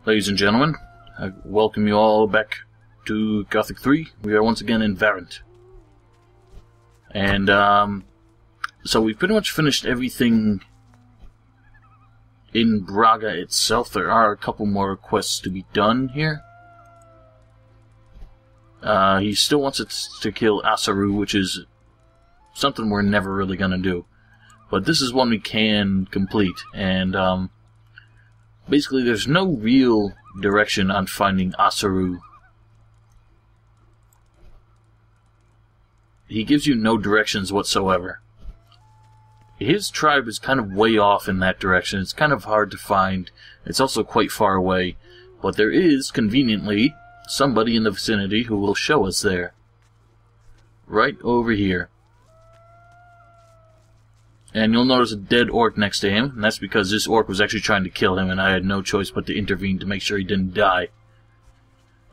Ladies and gentlemen, I welcome you all back to Gothic 3. We are once again in Varant. And, so we've pretty much finished everything in Braga itself. There are a couple more quests to be done here. He still wants us to kill Asaru, which is something we're never really gonna do. But this is one we can complete, and, basically, there's no real direction on finding Asaru. He gives you no directions whatsoever. His tribe is kind of way off in that direction. It's kind of hard to find. It's also quite far away. But there is, conveniently, somebody in the vicinity who will show us there. Right over here. And you'll notice a dead orc next to him, and that's because this orc was actually trying to kill him, and I had no choice but to intervene to make sure he didn't die.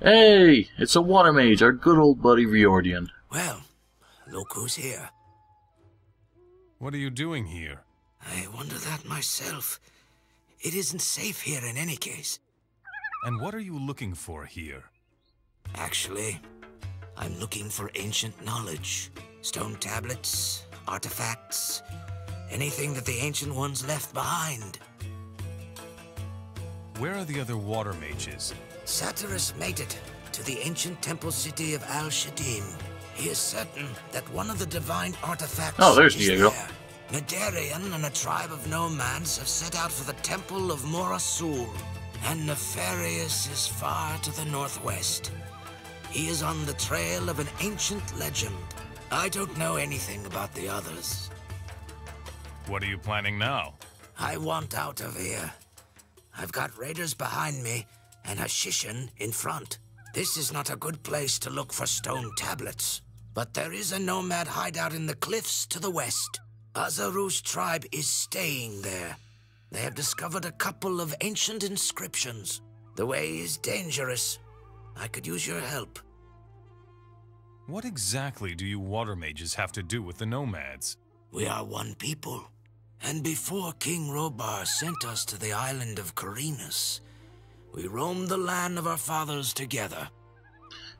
Hey! It's a water mage, our good old buddy Riordian. Well, look who's here. What are you doing here? I wonder that myself. It isn't safe here in any case. And what are you looking for here? Actually, I'm looking for ancient knowledge. Stone tablets, artifacts, anything that the Ancient Ones left behind. Where are the other water mages? Satyrus made it to the ancient temple city of Al-Shadim. He is certain that one of the divine artifacts there's is Diego. there. Nadarian and a tribe of nomads have set out for the temple of Morasul, and Nefarious is far to the northwest. He is on the trail of an ancient legend. I don't know anything about the others. What are you planning now? I want out of here. I've got raiders behind me and a Shishan in front. This is not a good place to look for stone tablets. But there is a nomad hideout in the cliffs to the west. Asaru's tribe is staying there. They have discovered a couple of ancient inscriptions. The way is dangerous. I could use your help. What exactly do you water mages have to do with the nomads? We are one people. And before King Robar sent us to the island of Carinus, we roamed the land of our fathers together.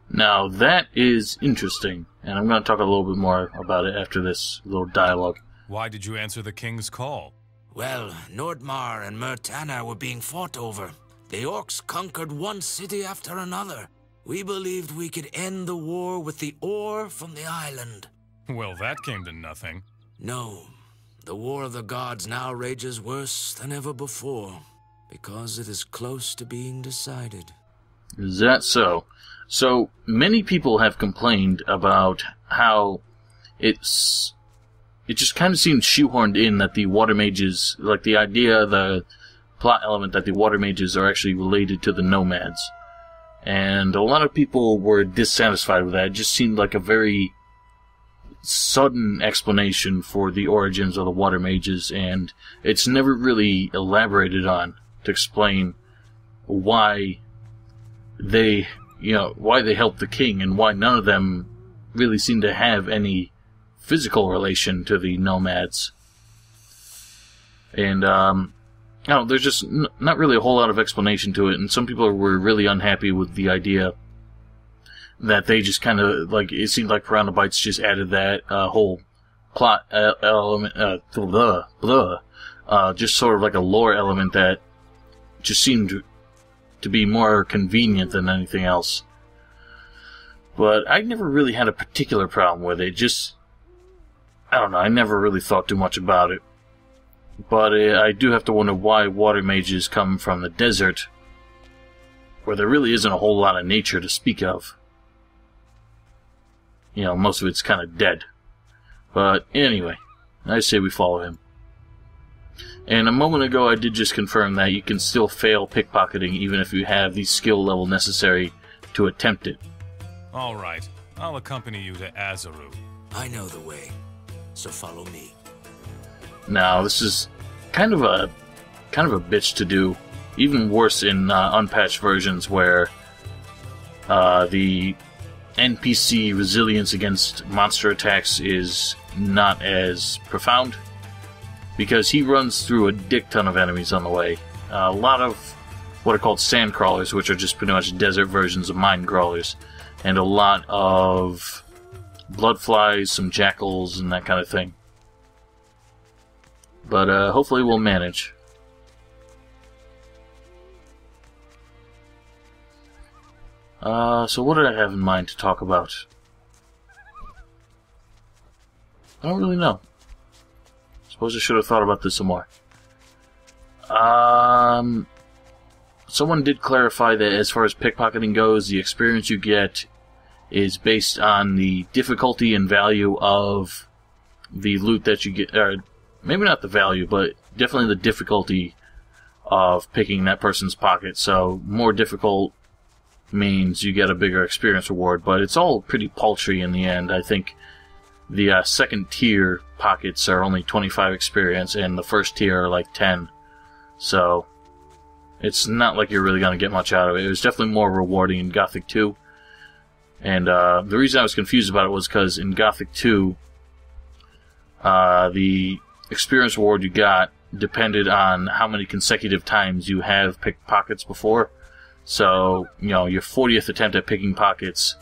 Now, that is interesting, and I'm going to talk a little bit more about it after this little dialogue. Why did you answer the king's call? Well, Nordmar and Murtana were being fought over. The orcs conquered one city after another. We believed we could end the war with the ore from the island. Well, that came to nothing. No. The War of the Gods now rages worse than ever before, because it is close to being decided. Is that so? So, many people have complained about how it just kind of seems shoehorned in that the water mages, like the idea, the plot element that the water mages are actually related to the nomads. And a lot of people were dissatisfied with that. It just seemed like a very sudden explanation for the origins of the water mages, and it's never really elaborated on to explain why they, why they helped the king and why none of them really seem to have any physical relation to the nomads. And, there's just not really a whole lot of explanation to it, and some people were really unhappy with the idea that they just kind of, it seemed like Piranha Bytes just added that whole plot element, just sort of like a lore element that just seemed to be more convenient than anything else. But I never really had a particular problem with it, I don't know, I never really thought too much about it. But I do have to wonder why water mages come from the desert, where there really isn't a whole lot of nature to speak of. Most of it's kind of dead. But anyway, I say we follow him. And a moment ago I did just confirm that you can still fail pickpocketing even if you have the skill level necessary to attempt it. Alright, I'll accompany you to Asaru. I know the way, so follow me. Now, this is kind of a bitch to do. Even worse in unpatched versions where the NPC resilience against monster attacks is not as profound, because he runs through a dick ton of enemies on the way. A lot of what are called sand crawlers, which are just pretty much desert versions of mine crawlers, and a lot of blood flies, some jackals, and that kind of thing. But hopefully we'll manage. So what did I have in mind to talk about? I don't really know. Suppose I should have thought about this some more. Someone did clarify that as far as pickpocketing goes, the experience you get is based on the difficulty and value of the loot that you get, or maybe not the value, but definitely the difficulty of picking that person's pocket. So more difficult means you get a bigger experience reward, but it's all pretty paltry in the end. I think the second tier pockets are only 25 experience, and the first tier are like 10. So it's not like you're really going to get much out of it. It was definitely more rewarding in Gothic 2. And the reason I was confused about it was because in Gothic 2, the experience reward you got depended on how many consecutive times you have picked pockets before. So, you know, your 40th attempt at picking pockets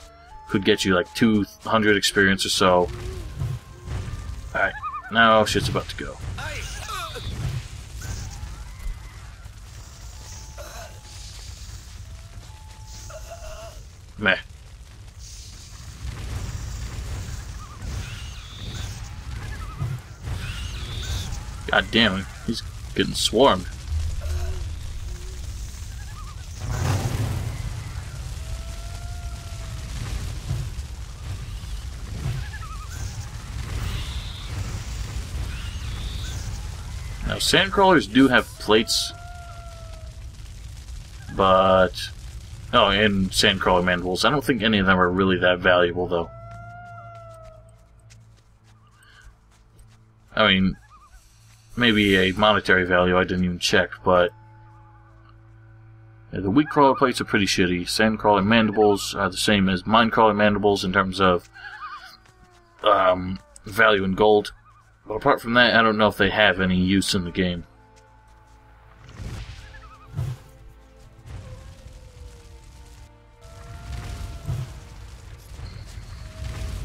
could get you like 200 experience or so. Alright, now shit's about to go. Meh. God damn it, he's getting swarmed. Now, sandcrawlers do have plates, but... Oh, and sandcrawler mandibles. I don't think any of them are really that valuable, though. I mean, maybe a monetary value, I didn't even check, but... Yeah, the wheat crawler plates are pretty shitty. Sandcrawler mandibles are the same as minecrawler mandibles in terms of value in gold. But apart from that, I don't know if they have any use in the game.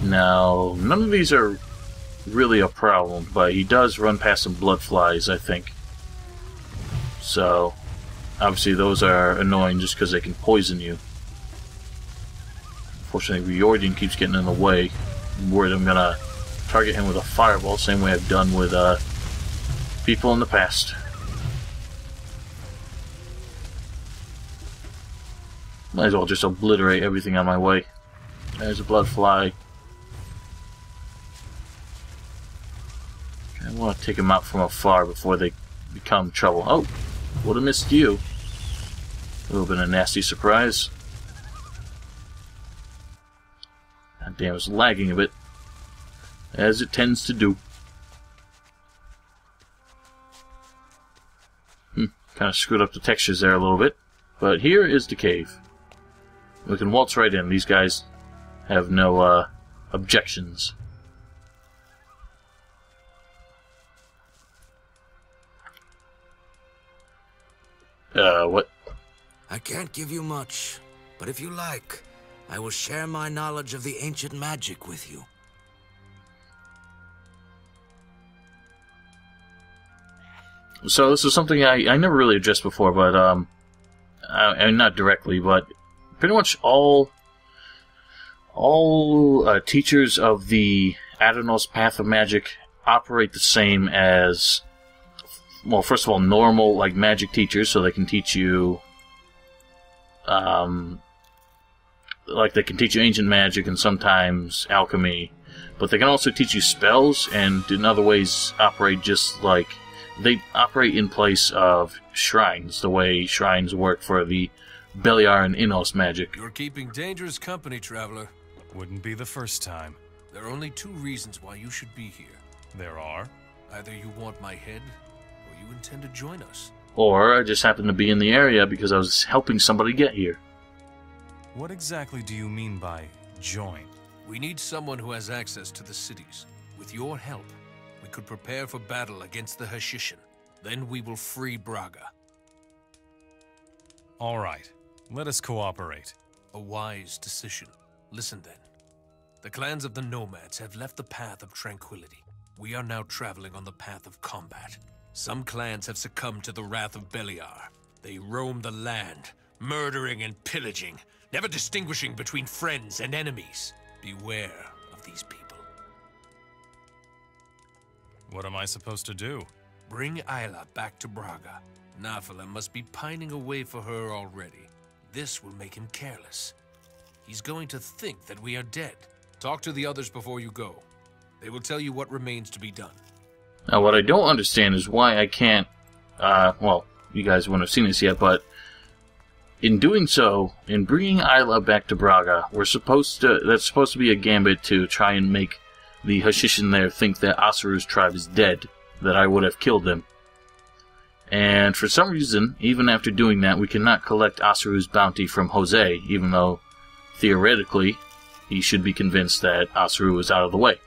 Now, none of these are really a problem, but he does run past some blood flies, I think. So, obviously those are annoying just because they can poison you. Unfortunately, Riordian keeps getting in the way. I'm worried I'm gonna target him with a fireball, same way I've done with people in the past. Might as well just obliterate everything on my way. There's a blood fly. I want to take them out from afar before they become trouble. Oh, would have missed you. Would have been a nasty surprise. God damn, it's lagging a bit, as it tends to do. Kind of screwed up the textures there a little bit. But here is the cave. We can waltz right in. These guys have no objections. What? I can't give you much, but if you like, I will share my knowledge of the ancient magic with you. So this is something I never really addressed before, but and not directly, but pretty much all teachers of the Adonos Path of Magic operate the same as, well, first of all, normal like magic teachers, so they can teach you, like they can teach you ancient magic and sometimes alchemy, but they can also teach you spells, and in other ways operate just like they operate in place of shrines, the way shrines work for the Beliar and Innos magic. You're keeping dangerous company, traveler. Wouldn't be the first time. There are only two reasons why you should be here. There are? Either you want my head, or you intend to join us. Or I just happened to be in the area because I was helping somebody get here. What exactly do you mean by join? We need someone who has access to the cities. With your help, we could prepare for battle against the Hashishin. Then we will free Braga. All right, let us cooperate. A wise decision. Listen then. The clans of the nomads have left the path of tranquility. We are now traveling on the path of combat. Some clans have succumbed to the wrath of Beliar. They roam the land, murdering and pillaging, never distinguishing between friends and enemies. Beware of these people. What am I supposed to do? Bring Isla back to Braga. Naphtali must be pining away for her already. This will make him careless. He's going to think that we are dead. Talk to the others before you go. They will tell you what remains to be done. Now, what I don't understand is why I can't, well, you guys wouldn't have seen this yet, but in doing so, in bringing Isla back to Braga, that's supposed to be a gambit to try and make the Hashishin there think that Asaru's tribe is dead, that I would have killed them. And for some reason, even after doing that, we cannot collect Asaru's bounty from Jose, even though, theoretically, he should be convinced that Asaru is out of the way.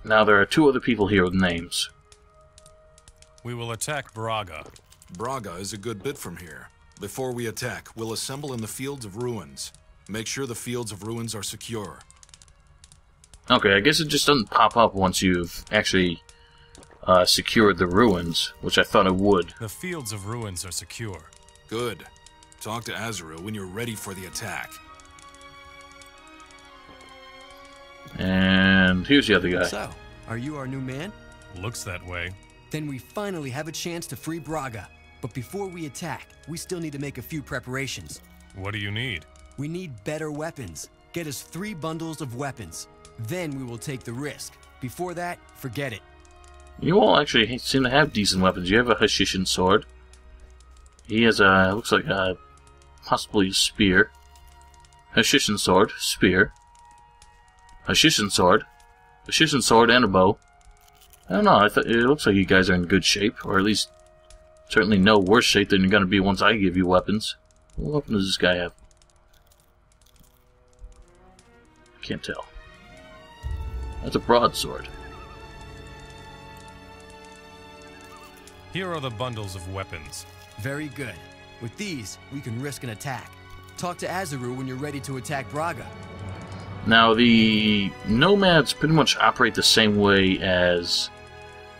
Now, there are two other people here with names. We will attack Braga. Braga is a good bit from here. Before we attack, we'll assemble in the Fields of Ruins. Make sure the Fields of Ruins are secure. Okay, I guess it just doesn't pop up once you've actually secured the ruins, which I thought it would. The Fields of Ruins are secure. Good. Talk to Asaru when you're ready for the attack. And here's the other guy. So, are you our new man? Looks that way. Then we finally have a chance to free Braga. But before we attack, we still need to make a few preparations. What do you need? We need better weapons. Get us 3 bundles of weapons. Then we will take the risk. Before that, forget it. You all actually seem to have decent weapons. You have a Hashishin sword. He has a, looks like a, possibly a spear. Hashishin sword, spear. Hashishin sword, and a bow. I don't know, it looks like you guys are in good shape, or at least certainly no worse shape than you're going to be once I give you weapons. What weapon does this guy have? Can't tell. That's a broadsword. Here are the bundles of weapons. Very good. With these, we can risk an attack. Talk to Asaru when you're ready to attack Braga. Now, the nomads pretty much operate the same way as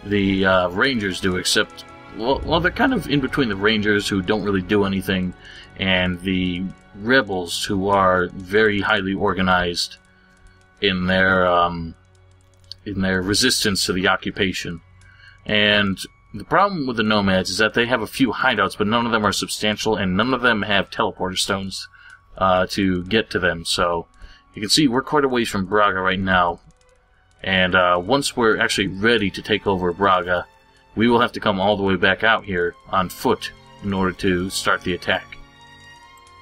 the rangers do, except, well, they're kind of in between the rangers who don't really do anything and the rebels who are very highly organized in their resistance to the occupation. And the problem with the nomads is that they have a few hideouts, but none of them are substantial, and none of them have teleporter stones to get to them. So you can see we're quite a ways from Braga right now, and once we're actually ready to take over Braga, we will have to come all the way back out here on foot in order to start the attack.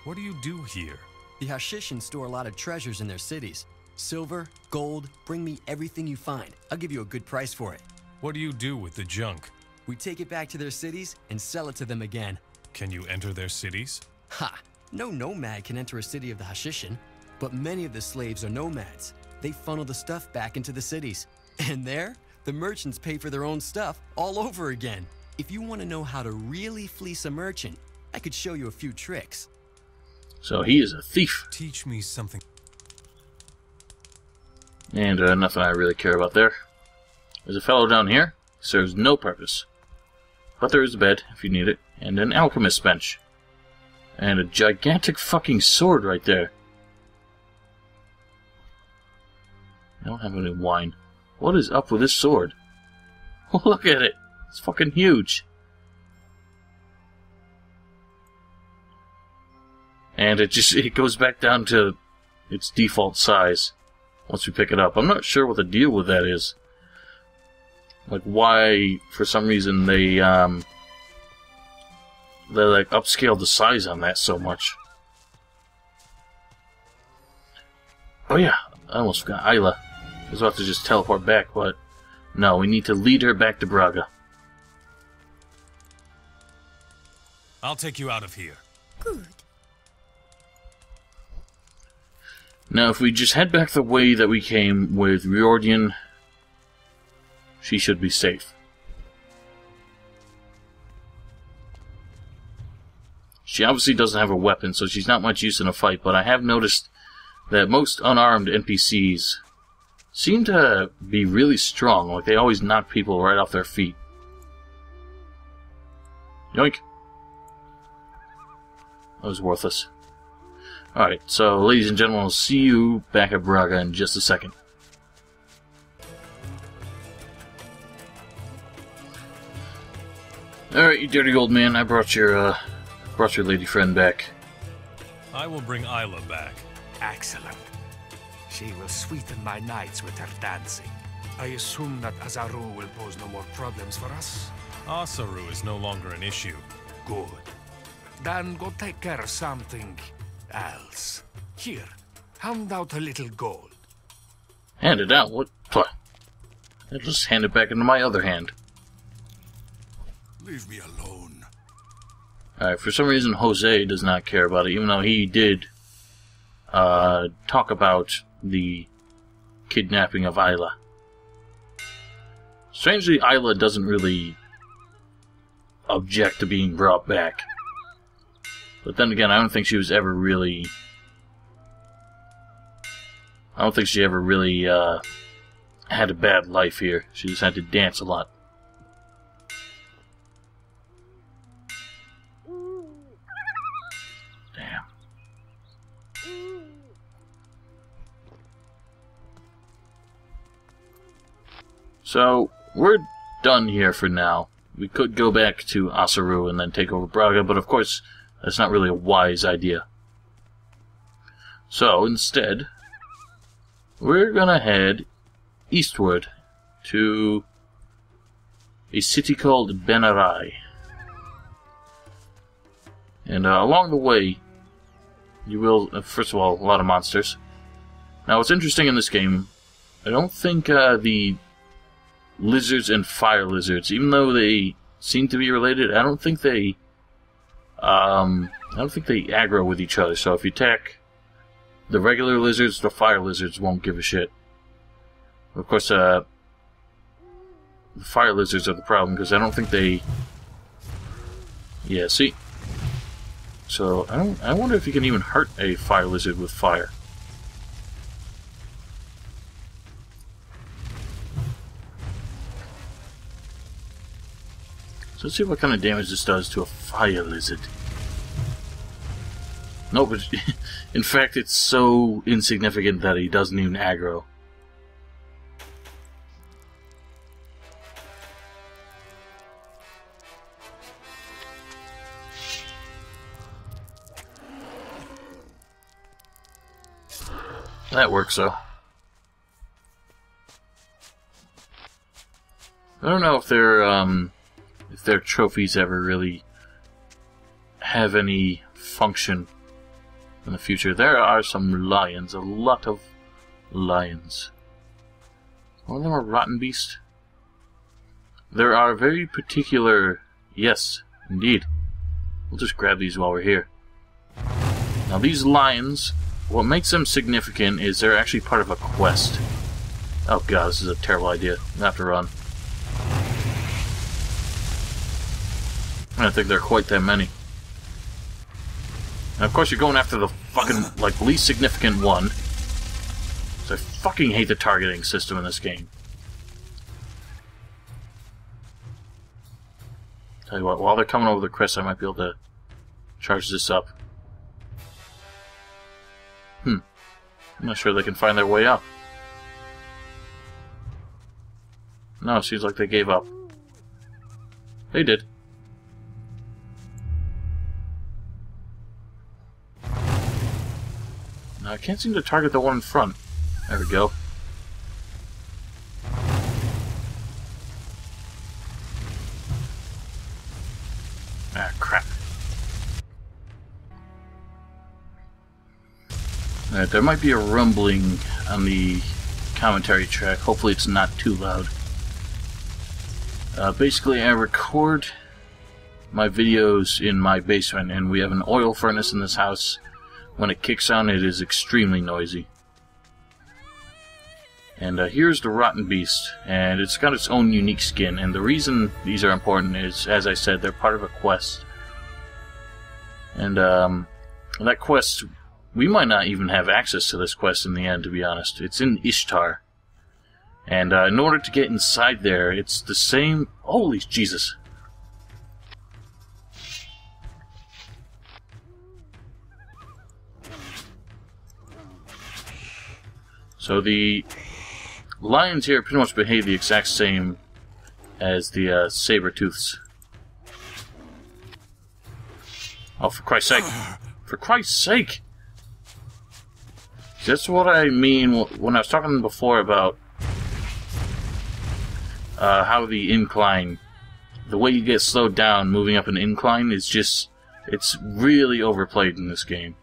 What do you do here? The Hashishin store a lot of treasures in their cities. Silver, gold, bring me everything you find. I'll give you a good price for it. What do you do with the junk? We take it back to their cities and sell it to them again. Can you enter their cities? Ha! No nomad can enter a city of the Hashishin, but many of the slaves are nomads. They funnel the stuff back into the cities. And there, the merchants pay for their own stuff all over again. If you want to know how to really fleece a merchant, I could show you a few tricks. So he is a thief. Teach me something. And nothing I really care about there. There's a fellow down here. Serves no purpose. But there is a bed, if you need it, and an alchemist's bench. And a gigantic fucking sword right there. I don't have any wine. What is up with this sword? Look at it! It's fucking huge. And it goes back down to its default size once we pick it up. I'm not sure what the deal with that is. Like, why, for some reason, they like upscaled the size on that so much. Oh yeah, I almost forgot Isla. I was about to just teleport back, but no, we need to lead her back to Braga. I'll take you out of here. Good. Now, if we just head back the way that we came with Riordian, she should be safe. She obviously doesn't have a weapon, so she's not much use in a fight, but I have noticed that most unarmed NPCs seem to be really strong. Like, they always knock people right off their feet. Yoink. That was worthless. Alright, so ladies and gentlemen, I'll see you back at Braga in just a second. Alright, you dirty old man, I brought your lady friend back. I will bring Isla back. Excellent. She will sweeten my nights with her dancing. I assume that Asaru will pose no more problems for us? Asaru is no longer an issue. Good. Then go take care of something else. Here, hand out a little gold. Hand it out? What? I'll just hand it back into my other hand. Leave me alone. Alright, for some reason Jose does not care about it, even though he did talk about the kidnapping of Isla. Strangely, Isla doesn't really object to being brought back. But then again, I don't think she was ever really... I don't think she ever really had a bad life here. She just had to dance a lot. Damn. So, we're done here for now. We could go back to Asaru and then take over Braga, but of course, that's not really a wise idea. So, instead, we're gonna head eastward to a city called Ben Erai. And along the way, you will, first of all, a lot of monsters. Now, what's interesting in this game, I don't think the lizards and fire lizards, even though they seem to be related, I don't think they aggro with each other. So if you attack the regular lizards, the fire lizards won't give a shit. Of course, the fire lizards are the problem, because I don't think they... Yeah, see? So, I wonder if you can even hurt a fire lizard with fire. So let's see what kind of damage this does to a fire lizard. No, but in fact it's so insignificant that he doesn't even aggro. That works though. I don't know if their trophies ever really have any function in the future. There are some lions, a lot of lions. One of them a rotten beast. There are very particular... Yes, indeed. We'll just grab these while we're here. Now these lions, what makes them significant is they're actually part of a quest. Oh god, this is a terrible idea. I have to run. I don't think there are quite that many. And of course you're going after the fucking, like, least significant one. So I fucking hate the targeting system in this game. Tell you what, while they're coming over the crest, I might be able to charge this up. I'm not sure they can find their way up. No, it seems like they gave up. They did. No, I can't seem to target the one in front. There we go. Ah, crap. Alright, there might be a rumbling on the commentary track. Hopefully it's not too loud. Basically, I record my videos in my basement, and we have an oil furnace in this house. When it kicks on, it is extremely noisy. And here's the Rotten Beast, and it's got its own unique skin, and the reason these are important is, as I said, they're part of a quest. And that quest, we might not even have access to this quest in the end, to be honest. It's in Ishtar. And in order to get inside there, it's the same... Holy Jesus! So the lions here pretty much behave the exact same as the saber-tooths. Oh, for Christ's sake! For Christ's sake! That's what I mean when I was talking before about how the incline, the way you get slowed down moving up an incline is just, it's really overplayed in this game.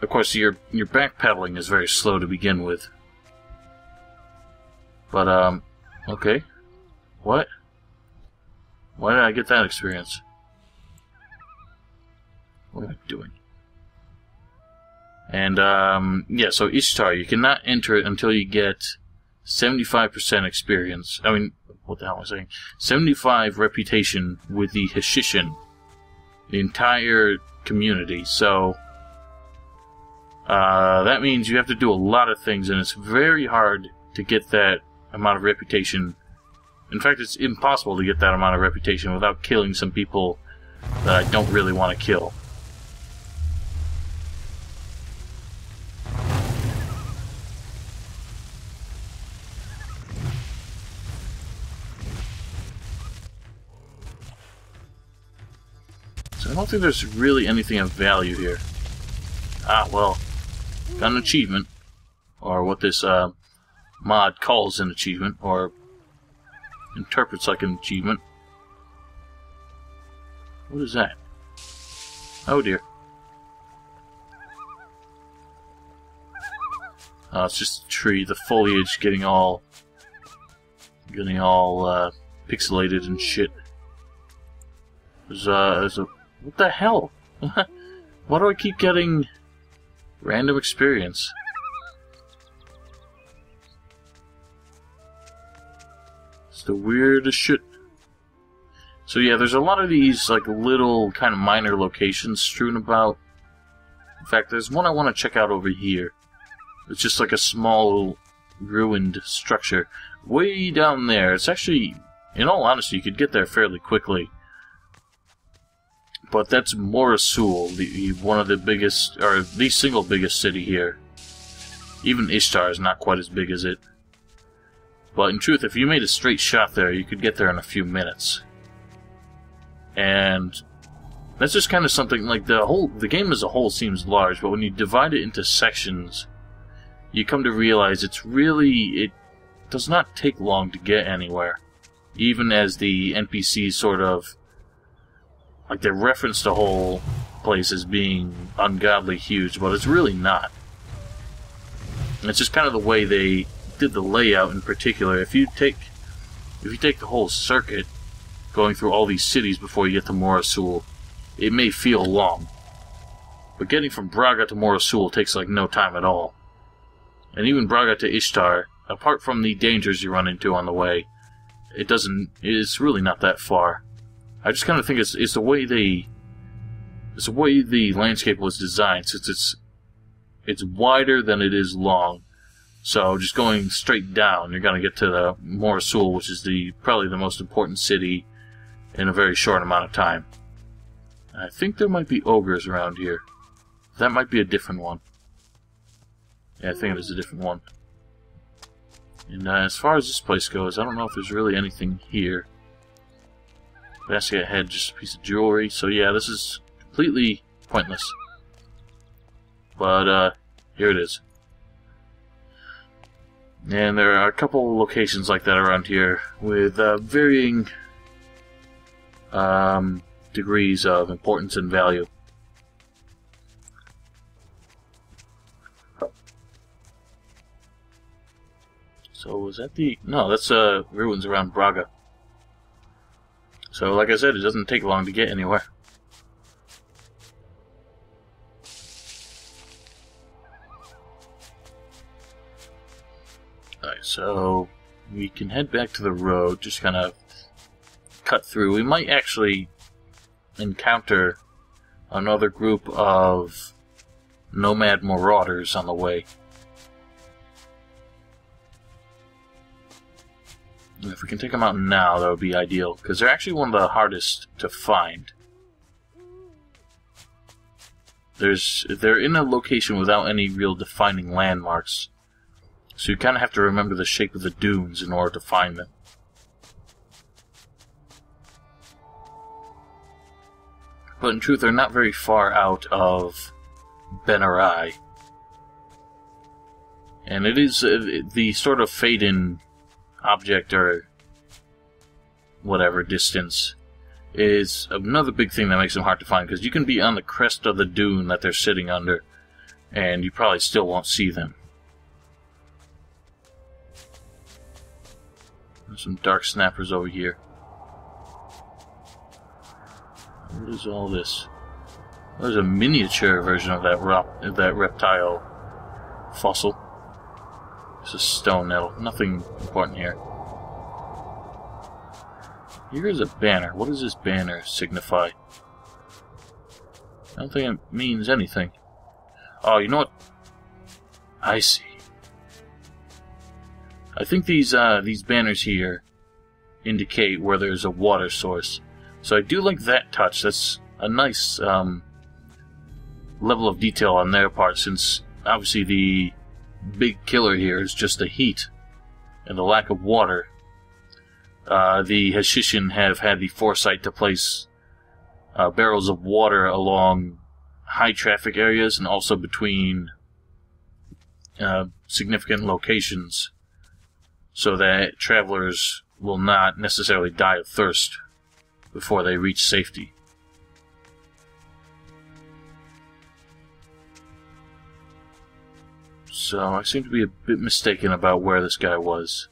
Of course, your backpedaling is very slow to begin with. But, okay. What? Why did I get that experience? What am I doing? And, yeah, so Ishtar, you cannot enter it until you get 75% experience. I mean, what the hell am I saying? 75 reputation with the Hashishin. The entire community, so... that means you have to do a lot of things, and it's very hard to get that amount of reputation. In fact, it's impossible to get that amount of reputation without killing some people that I don't really want to kill. So I don't think there's really anything of value here. Ah, well... Got an achievement, or what this mod calls an achievement, or interprets like an achievement. What is that? Oh dear. Oh, it's just a tree. The foliage getting all pixelated and shit. There's a what the hell? Why do I keep getting random experience? It's the weirdest shit. So yeah, there's a lot of these like little kind of minor locations strewn about. In fact, there's one I want to check out over here. It's just like a small ruined structure way down there. It's actually, in all honesty, you could get there fairly quickly. But that's Morasul, one of the biggest, or the single biggest city here. Even Ishtar is not quite as big as it. But in truth, if you made a straight shot there, you could get there in a few minutes. And that's just kind of something, like the game as a whole seems large, but when you divide it into sections, you come to realize it does not take long to get anywhere. Even as the NPCs sort of, like, they reference the whole place as being ungodly huge, but it's really not. And it's just kind of the way they did the layout in particular. If you take the whole circuit, going through all these cities before you get to Morasul, it may feel long. But getting from Braga to Morasul takes like no time at all. And even Braga to Ishtar, apart from the dangers you run into on the way, it's really not that far. I just kind of think it's the way the landscape was designed, since it's wider than it is long. So just going straight down, you're gonna get to the Morasul, which is probably the most important city in a very short amount of time. I think there might be ogres around here. That might be a different one. Yeah, I think it is a different one. And as far as this place goes, I don't know if there's really anything here. Basket ahead, just a piece of jewelry. So yeah, this is completely pointless. But here it is. And there are a couple locations like that around here with varying degrees of importance and value. So was that no, that's ruins around Braga. So like I said, it doesn't take long to get anywhere. Alright, so we can head back to the road, just kind of cut through. We might actually encounter another group of nomad marauders on the way. If we can take them out now, that would be ideal, because they're actually one of the hardest to find. They're in a location without any real defining landmarks, so you kind of have to remember the shape of the dunes in order to find them. But in truth, they're not very far out of Ben Erai. And it is the sort of fade-in object or whatever distance is another big thing that makes them hard to find, because you can be on the crest of the dune that they're sitting under and you probably still won't see them. There's some dark snappers over here. What is all this? There's a miniature version of that reptile fossil. It's a stone nettle. Nothing important here. Here is a banner. What does this banner signify? I don't think it means anything. Oh, you know what? I see. I think these banners here indicate where there's a water source. So I do like that touch. That's a nice level of detail on their part, since obviously the big killer here is just the heat and the lack of water. The Hashishin have had the foresight to place barrels of water along high traffic areas and also between significant locations, so that travelers will not necessarily die of thirst before they reach safety. So I seem to be a bit mistaken about where this guy was.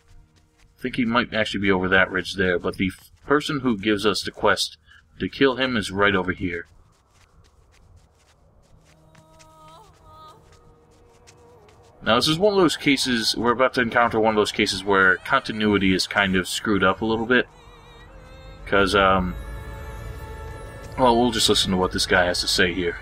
I think he might actually be over that ridge there, but the person who gives us the quest to kill him is right over here. Now this is one of those cases, we're about to encounter one of those cases where continuity is kind of screwed up a little bit. Because, well, we'll just listen to what this guy has to say here.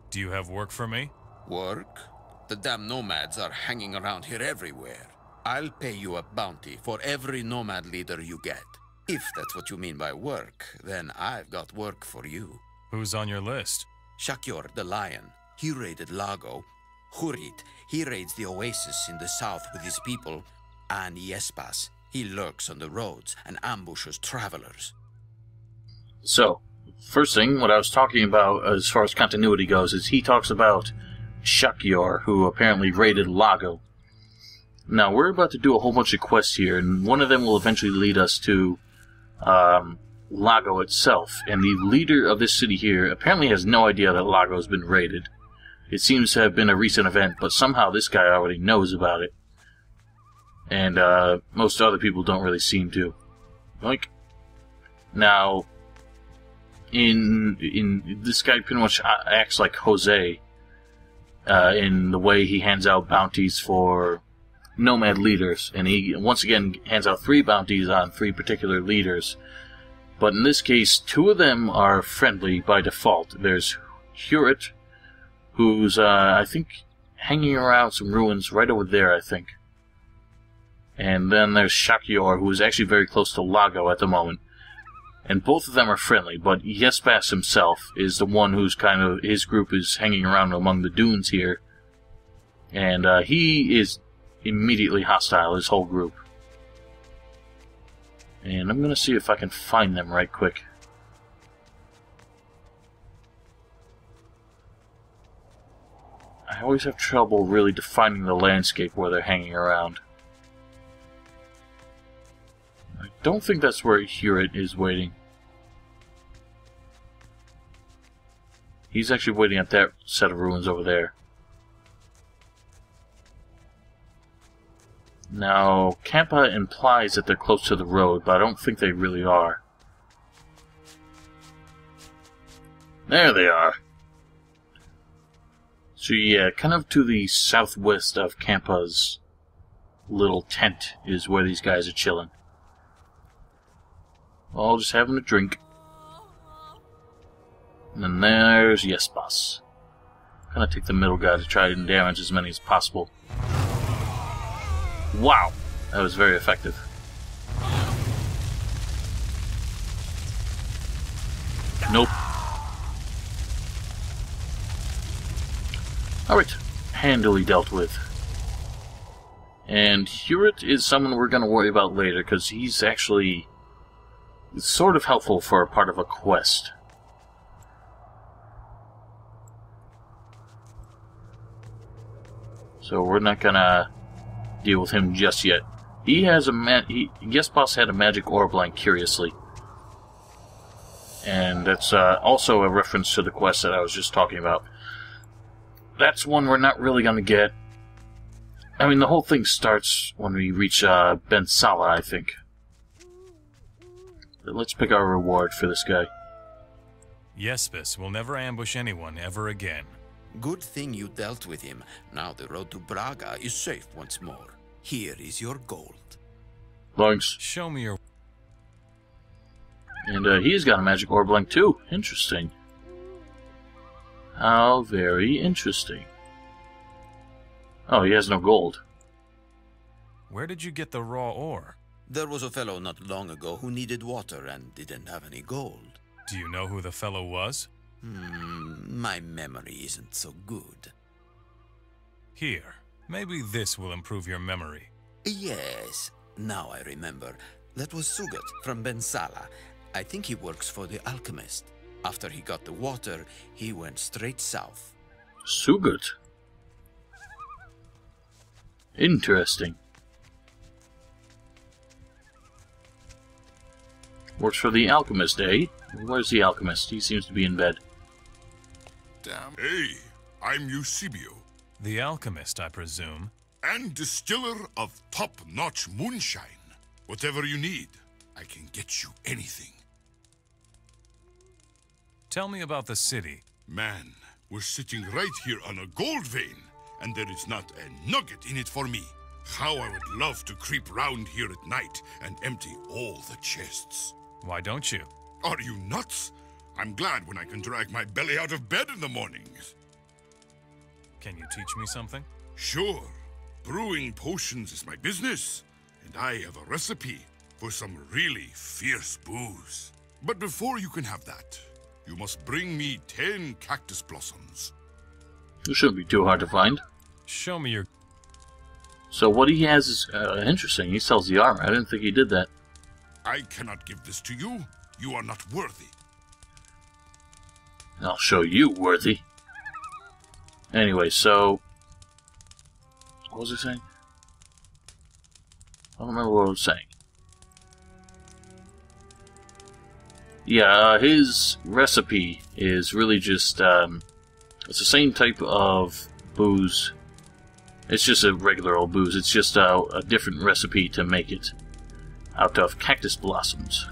Do you have work for me? Work? The damn nomads are hanging around here everywhere. I'll pay you a bounty for every nomad leader you get. If that's what you mean by work, then I've got work for you. Who's on your list? Shakyr the Lion. He raided Lago. Hurit, he raids the oasis in the south with his people. And Yespas, he lurks on the roads and ambushes travelers. So, first thing, what I was talking about as far as continuity goes is he talks about Shakyr, who apparently raided Lago. Now, we're about to do a whole bunch of quests here, and one of them will eventually lead us to Lago itself. And the leader of this city here apparently has no idea that Lago has been raided. It seems to have been a recent event, but somehow this guy already knows about it. And most other people don't really seem to. Like, now, in this guy pretty much acts like Jose in the way he hands out bounties for nomad leaders, and he once again hands out 3 bounties on 3 particular leaders. But in this case, 2 of them are friendly by default. There's Hurit, who's I think hanging around some ruins right over there, I think. And then there's Shakyr, who is actually very close to Lago at the moment. And both of them are friendly, but Yespas himself is the one who's kind of, his group is hanging around among the dunes here. And he is immediately hostile, his whole group. And I'm going to see if I can find them right quick. I always have trouble really defining the landscape where they're hanging around. I don't think that's where Hurit is waiting. He's actually waiting at that set of ruins over there. Now, Kampa implies that they're close to the road, but I don't think they really are. There they are. So yeah, kind of to the southwest of Kampa's little tent is where these guys are chilling. All just having a drink. And then there's Yes Boss. Gonna take the middle guy to try and damage as many as possible. Wow! That was very effective. Nope. Alright, handily dealt with. And Hewitt is someone we're going to worry about later, because he's actually sort of helpful for a part of a quest. So we're not going to deal with him just yet. He has a Yes Boss had a magic orb line, curiously. And that's also a reference to the quest that I was just talking about. That's one we're not really going to get. I mean, the whole thing starts when we reach Ben Erai, I think. But let's pick our reward for this guy. Yespis will never ambush anyone ever again. Good thing you dealt with him. Now the road to Braga is safe once more. Here is your gold. Thanks. Show me your... And he's got a magic orb link too. Interesting. How very interesting. Oh, he has no gold. Where did you get the raw ore? There was a fellow not long ago who needed water and didn't have any gold. Do you know who the fellow was? My memory isn't so good. Here, maybe this will improve your memory. Yes, now I remember. That was Sugat from Ben Erai. I think he works for the alchemist. After he got the water, he went straight south. Sugat? Interesting. Works for the alchemist, eh? Where's the alchemist? He seems to be in bed. Damn. Hey, I'm Eusebio. The alchemist, I presume. And distiller of top-notch moonshine. Whatever you need, I can get you anything. Tell me about the city. Man, we're sitting right here on a gold vein, and there is not a nugget in it for me. How I would love to creep round here at night and empty all the chests. Why don't you? Are you nuts? I'm glad when I can drag my belly out of bed in the mornings. Can you teach me something? Sure. Brewing potions is my business, and I have a recipe for some really fierce booze. But before you can have that, you must bring me 10 cactus blossoms. It shouldn't be too hard to find. Show me your... So what he has is interesting. He sells the armor. I didn't think he did that. I cannot give this to you. You are not worthy. I'll show you worthy. Anyway, so... What was I saying? I don't remember what I was saying. Yeah, his recipe is really just, it's the same type of booze. It's just a regular old booze. It's just a different recipe to make it out of cactus blossoms.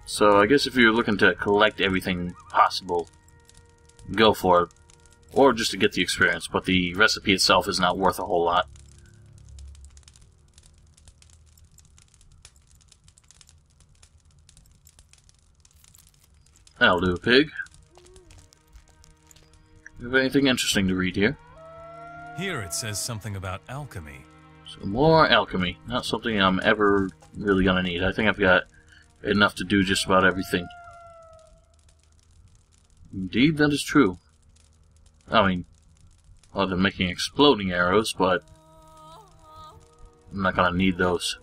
So I guess if you're looking to collect everything possible, go for it. Or just to get the experience, but the recipe itself is not worth a whole lot. That'll do, pig. You have anything interesting to read here? Here it says something about alchemy. So more alchemy. Not something I'm ever really gonna need. I think I've got enough to do just about everything. Indeed, that is true. I mean, other than making exploding arrows, but I'm not gonna need those.